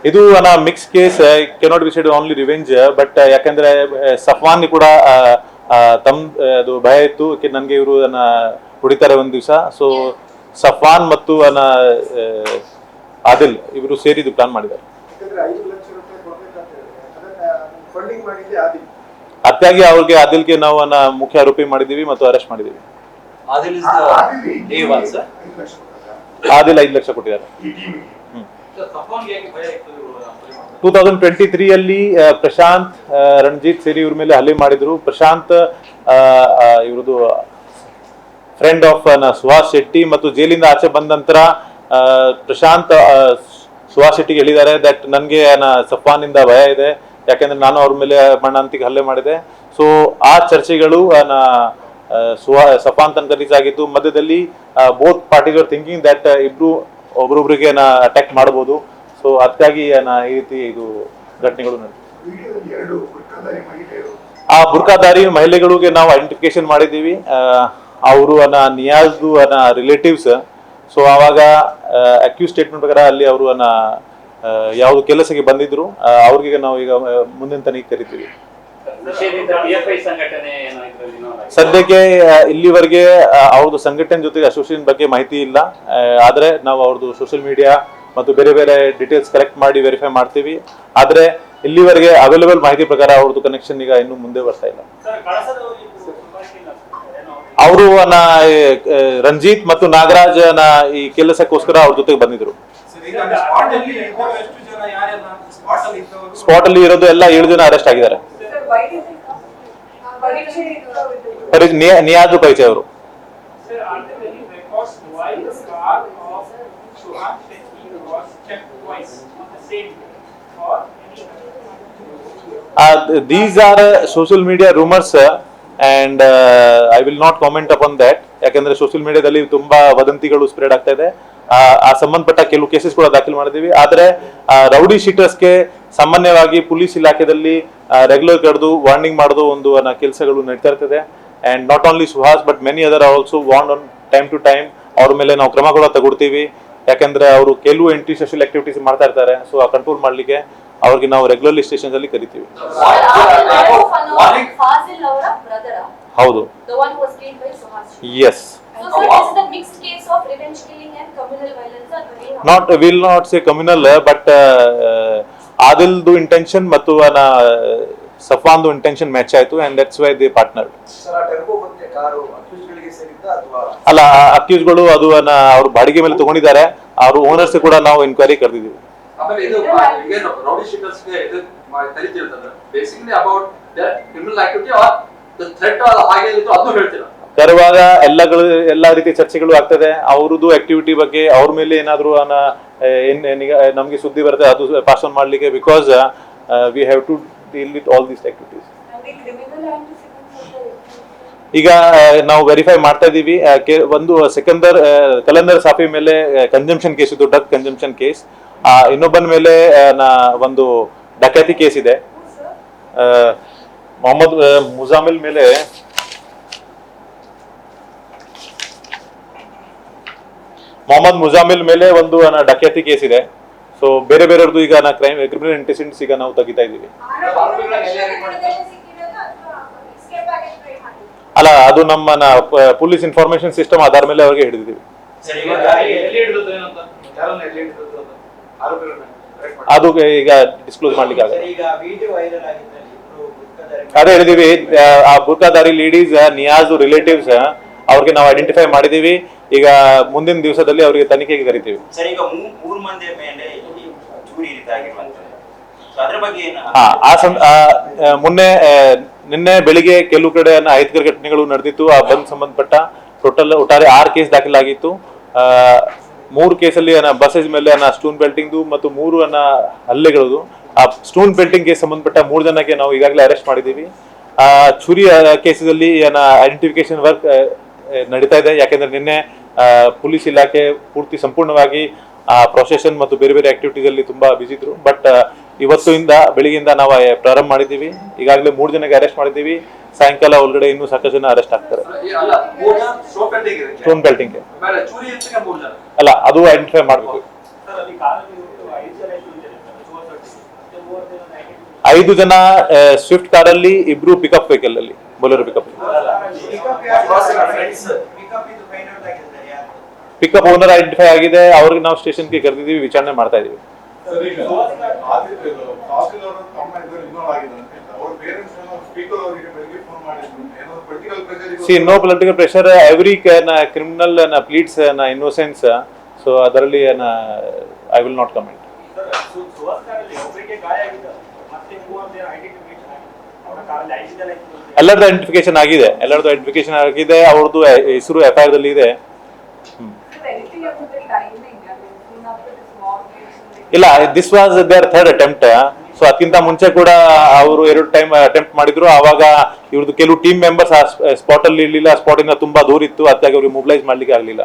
ಇದು mix case cannot be said only revenge but ಯಾಕಂದ್ರೆ ಸಫ್ವಾನ್ ಕೂಡ ತಮ್ ಅದು ಭಯ ಇತ್ತು ನನಗೆ ಇವರು ಹೊಡಿತಾರೆ ಒಂದ್ ದಿವಸ ಸೊ ಸಫ್ವಾನ್ ಮತ್ತು ಆದಿಲ್ ಇವರು ಸೇರಿದು ಪ್ಲಾನ್ ಮಾಡಿದ್ದಾರೆ ಅತ್ಯಾಗಿ ಅವ್ರಿಗೆ ಆದಿಲ್ಗೆ ನಾವು ಮುಖ್ಯ ಆರೋಪಿ ಮಾಡಿದೀವಿ ಮತ್ತು ಅರೆಸ್ಟ್ ಮಾಡಿದೀವಿ ಆದಿಲ್ 5 ಲಕ್ಷ ಕೊಟ್ಟಿದ್ದಾರೆ 2023 ಅಲ್ಲಿ ಪ್ರಶಾಂತ್ ರಣಜಿತ್ ಸೇರಿ ಇವ್ರ ಮೇಲೆ ಹಲ್ಲೆ ಮಾಡಿದ್ರು ಪ್ರಶಾಂತ್ ಇವ್ರದ್ದು ಫ್ರೆಂಡ್ ಆಫ್ ಸುಹಾಸ್ ಶೆಟ್ಟಿ ಮತ್ತು ಜೈಲಿಂದ ಆಚೆ ಬಂದ ನಂತರ ಪ್ರಶಾಂತ್ ಸುಹಾಸ್ ಶೆಟ್ಟಿಗೆ ಹೇಳಿದ್ದಾರೆ ದಟ್ ನನಗೆ ಸಫ್ವಾನ್ ಇಂದ ಭಯ ಇದೆ ಯಾಕಂದ್ರೆ ನಾನು ಅವ್ರ ಮೇಲೆ ಮಣ್ಣಂತಿಗೆ ಹಲ್ಲೆ ಮಾಡಿದೆ ಸೊ ಆ ಚರ್ಚೆಗಳು ಸಫ್ವಾನ್ ತನಕ ರೀಚ್ ಆಗಿತ್ತು ಮಧ್ಯದಲ್ಲಿ both parties are thinking that ಇಬ್ರು ಒಬ್ರೊಬ್ರಿಗೆ ಅಟ್ಯಾಕ್ ಮಾಡಬಹುದು ಸೊ ಅದಕ್ಕಾಗಿ ಈ ರೀತಿ ಇದು ಘಟನೆಗಳು ನಡೆದಿದೆ ಆ ಬುರ್ಕಾದಾರಿ ಮಹಿಳೆಗಳಿಗೆ ನಾವು ಐಡೆಂಟಿಫಿಕೇಶನ್ ಮಾಡಿದ್ದೀವಿ ಅವರು ನಿಯಾಜ್ದು ರಿಲೇಟಿವ್ಸ್ ಸೊ ಆವಾಗ ಅಕ್ಯೂಸ್ ಸ್ಟೇಟ್ಮೆಂಟ್ ಪ್ರಕಾರ ಅಲ್ಲಿ ಅವರು ಯಾವ್ದು ಕೆಲಸಕ್ಕೆ ಬಂದಿದ್ರು ಅವ್ರಿಗೆ ನಾವು ಈಗ ಮುಂದಿನ ತನಿಖೆ ಕರಿತೀವಿ ಸದ್ಯಕ್ಕೆ ಇಲ್ಲಿವರೆಗೆ ಅವ್ರದ್ದು ಸಂಘಟನೆ ಜೊತೆಗೆ ಅಸೋಸಿಯೇಷನ್ ಬಗ್ಗೆ ಮಾಹಿತಿ ಇಲ್ಲ ಆದ್ರೆ ನಾವು ಅವ್ರದ್ದು ಸೋಷಿಯಲ್ ಮೀಡಿಯಾ ಮತ್ತು ಬೇರೆ ಬೇರೆ ಡೀಟೇಲ್ಸ್ ಕಲೆಕ್ಟ್ ಮಾಡಿ ವೆರಿಫೈ ಮಾಡ್ತೀವಿ ಆದ್ರೆ ಇಲ್ಲಿವರೆಗೆ ಅವೈಲೇಬಲ್ ಮಾಹಿತಿ ಪ್ರಕಾರ ಅವ್ರದ್ದು ಕನೆಕ್ಷನ್ ಈಗ ಇನ್ನು ಮುಂದೆ ಬರ್ತಾ ಇಲ್ಲ ಅವರು ರಂಜಿತ್ ಮತ್ತು ನಾಗರಾಜ್ ಈ ಕೆಲಸಕ್ಕೋಸ್ಕರ ಅವ್ರ ಜೊತೆಗೆ ಬಂದಿದ್ರು ಸ್ಪಾಟ್ ಅಲ್ಲಿ ಇರೋದು ಎಲ್ಲ 7 ಜನ ಅರೆಸ್ಟ್ ಆಗಿದ್ದಾರೆ ನಿಯಾಜು ಪರಿಚಯ ಅವರು these are social media rumors and I will not comment upon that ಯಾಕಂದ್ರೆ ಸೋಷಿಯಲ್ ಮೀಡಿಯಾದಲ್ಲಿ ತುಂಬಾ ವದಂತಿಗಳು ಸ್ಪ್ರೆಡ್ ಆಗ್ತಾ ಇದೆ ಆ ಸಂಬಂಧಪಟ್ಟ ಕೆಲವು ಕೇಸಸ್ ಕೂಡ ದಾಖಲು ಮಾಡಿದೀವಿ ಆದ್ರೆ ರೌಡಿ ಶೀಟರ್ಸ್ಗೆ ಸಾಮಾನ್ಯವಾಗಿ ಪೊಲೀಸ್ ಇಲಾಖೆಯಲ್ಲಿ ರೆಗ್ಯುಲರ್ ಕರೆದು ವಾರ್ನಿಂಗ್ ಮಾಡೋದು ಒಂದು ಕೆಲಸಗಳು ನಡೀತಾ ಇರ್ತದೆ and not only Suhas but many other also warn on time to time ಅವ್ರ ಮೇಲೆ ನಾವು ಕ್ರಮ ಕೂಡ ತಗೊಳ್ತೀವಿ ಯಾಕಂದ್ರೆ ಅವರು ಕೆಲವು ಎಂಟ್ರಿ ಸೋಷಿಯಲ್ ಆಕ್ಟಿವಿಟೀಸ್ ಮಾಡ್ತಾ ಇರ್ತಾರೆ ಸೊ ಆ ಕಂಟ್ರೋಲ್ ಮಾಡ್ಲಿಕ್ಕೆ ಅವ್ರಿಗೆ ನಾವು ರೆಗ್ಯುಲರ್ಲಿ ಸ್ಟೇಷನ್ಸ್ ಅಲ್ಲಿ ಕರಿತೀವಿ ಹೌದು yes not will not say communal but Adil's intention ಮತ್ತು ಸಫ್ವಾನ್ದು ಇಂಟೆನ್ಷನ್ ಮ್ಯಾಚ್ ಆಯ್ತು and that's why they partnered ಅಲ್ಲ ಅಕ್ಯೂಸ್ಗಳು ಅದು ಅವ್ರ ಬಾಡಿಗೆ ಮೇಲೆ ತಗೊಂಡಿದ್ದಾರೆ ಅವ್ರ ಓನರ್ಸ್ ಕೂಡ ನಾವು ಎನ್ಕ್ವೈರಿ ಕರೆದಿದ್ದೀವಿ ಆಮೇಲೆ ಇದು ಏನು ರೌಡಿ ಶೀಟರ್ಸ್ ಗೆ ಇದು ಕರಿತಿರ್ತದೆ basically about the criminal activity or the threat ಹಾಗೆ ಇದು ಅದು ಹೇಳ್ತೀರಾ ಕರುವಾಗ ಎಲ್ಲಾ ರೀತಿ ಚರ್ಚೆಗಳು ಆಗ್ತದೆ ಅವ್ರದ್ದು ಆಕ್ಟಿವಿಟಿ ಬಗ್ಗೆ ಅವ್ರ ಮೇಲೆ ಏನಾದ್ರು ನಮ್ಗೆ ಸುದ್ದಿ ಬರುತ್ತೆ ಅದು ಪಾಸ್ ಆನ್ ಮಾಡ್ಲಿಕ್ಕೆ because we have to deal with all these activities ಈಗ ನಾವು ವೆರಿಫೈ ಮಾಡ್ತಾ ಇದೀವಿ ಒಂದು ಕಲಂದರ್ ಸಾಫಿ ಮೇಲೆ ಕನ್ಸಂಪ್ಷನ್ ಕೇಸ್ ಇದು ಡ್ರಗ್ ಕನ್ಸಂಪ್ಷನ್ ಕೇಸ್ ಇನ್ನೊಬ್ಬನ ಮೇಲೆ ಒಂದು ಡಕಾತಿ ಕೇಸ್ ಇದೆ ಮೊಹಮ್ಮದ್ ಮುಜಾಮಿಲ್ ಮೇಲೆ ಒಂದು ಡಕಾತಿ ಕೇಸ್ ಇದೆ ಸೊ ಬೇರೆ ಬೇರೆಯವ್ರದ್ದು ಈಗ ಕ್ರಿಮಿನಲ್ ಇಂಟೆನ್ಷನ್ಸ್ ಈಗ ನಾವು ತೆಗಿತಾ ಇದೀವಿ ಅಲ್ಲ ಅದು ನಮ್ಮ ಪೊಲೀಸ್ ಇನ್ಫಾರ್ಮೇಶನ್ ಸಿಸ್ಟಮ್ ಆಧಾರ ಮೇಲೆ ಅವ್ರಿಗೆ ಹಿಡಿದಿದ್ದೀವಿ ಅದು ಈಗ ಡಿಸ್ಕ್ಲೋಸ್ ಮಾಡ್ಲಿಕ್ಕೆ ಆಗಲ್ಲ ಅದೇ ಹೇಳಿದೀವಿ ಆ ಬುರ್ಕಾದಾರಿ ಲೇಡೀಸ್ ನಿಯಾಜ್ ರಿಲೇಟಿವ್ಸ್ ಅವ್ರಿಗೆ ನಾವು ಐಡೆಂಟಿಫೈ ಮಾಡಿದೀವಿ ಈಗ ಮುಂದಿನ ದಿವಸದಲ್ಲಿ ಅವರಿಗೆ ತನಿಖೆಗೆ ಕರಿತೀವಿ ನಿನ್ನೆ ಬೆಳಿಗ್ಗೆ ಕೆಲವು ಕಡೆ ಅಹಿತಕರ ಘಟನೆಗಳು ನಡೆದಿತ್ತು ಆ ಬಂದ್ ಸಂಬಂಧಪಟ್ಟ ಒಟ್ಟಾರೆ 6 ಕೇಸ್ ದಾಖಲಾಗಿತ್ತು 3 ಕೇಸಲ್ಲಿ ಬಸ್ಸೇಜ್ ಮೇಲೆ ಸ್ಟೋನ್ ಬೆಲ್ಟಿಂಗ್ ಮತ್ತು 3 ಹಲ್ಲೆಗಳದು ಆ ಸ್ಟೋನ್ ಬೆಲ್ಟಿಂಗ್ ಕೇಸ್ ಸಂಬಂಧಪಟ್ಟ 3 ಜನಕ್ಕೆ ನಾವು ಈಗಾಗಲೇ ಅರೆಸ್ಟ್ ಮಾಡಿದೀವಿ ಚುರಿ ಕೇಸಲ್ಲಿ ಐಡೆಂಟಿಫಿಕೇಶನ್ ವರ್ಕ್ ನಡೀತಾ ಇದೆ ಯಾಕೆಂದ್ರೆ ನಿನ್ನೆ ಪೊಲೀಸ್ ಇಲಾಖೆ ಪೂರ್ತಿ ಸಂಪೂರ್ಣವಾಗಿ ಪ್ರೊಸೆಷನ್ ಮತ್ತು ಬೇರೆ ಬೇರೆ ಆಕ್ಟಿವಿಟೀಸ್ ಅಲ್ಲಿ ತುಂಬಾ ಬಿಸಿ ಇದ್ರು ಬಟ್ ಇವತ್ತಿಂದ ಬೆಳಿಗ್ಗೆಯಿಂದ ನಾವು ಪ್ರಾರಂಭ ಮಾಡಿದೀವಿ ಈಗಾಗಲೇ 3 ಜನಕ್ಕೆ ಅರೆಸ್ಟ್ ಮಾಡಿದೀವಿ ಸಾಯಂಕಾಲ ಒಳಗಡೆ ಇನ್ನೂ ಸಾಕಷ್ಟು ಜನ ಅರೆಸ್ಟ್ ಆಗ್ತಾರೆ ಸ್ಟೋನ್ ಬೆಲ್ಟಿಂಗ್ ಅಲ್ಲ ಅದು ಐಡೆಂಟಿಫೈ ಮಾಡಬೇಕು 5 ಜನ ಸ್ವಿಫ್ಟ್ ಕಾರಲ್ಲಿ, 2 ಪಿಕಪ್ ವೆಹಿಕಲ್ ಅಲ್ಲಿ, Bolero pickup. Pickup owner identify ಆಗಿದೆ, ಅವ್ರಿಗೆ ನಾವು ಸ್ಟೇಷನ್ಗೆ ಕರೆದಿದ್ದೀವಿ, ವಿಚಾರಣೆ ಮಾಡ್ತಾ ಇದೀವಿ. See, no political pressure. Every criminal pleads innocence. So ಅದರಲ್ಲಿ I will not comment. ಎಲ್ಲರದ್ದು ಐಡೆಂಟಿಫಿಕೇಶನ್ ಆಗಿದೆ, ಅವ್ರದ್ದು ಹೆಸರು FIR ದಲ್ಲಿ ಇದೆ. ಇಲ್ಲ, this was their third attempt. So ಅದಕ್ಕಿಂತ ಮುಂಚೆ ಕೂಡ ಅವರು 2 ಟೈಮ್ ಅಟೆಂಪ್ಟ್ ಮಾಡಿದ್ರು. ಆವಾಗ ಇವ್ರದ್ದು ಕೆಲವು ಟೀಮ್ ಮೆಂಬರ್ಸ್ ಆ ಸ್ಪಾಟ್ ಅಲ್ಲಿ ಇರ್ಲಿಲ್ಲ, ಸ್ಪಾಟ್ ಇಂದ ತುಂಬಾ ದೂರ ಇತ್ತು, ಅದಕ್ಕಾಗಿ ಅವ್ರಿಗೆ ಮೊಬಿಲೈಸ್ ಮಾಡ್ಲಿಕ್ಕೆ ಆಗ್ಲಿಲ್ಲ.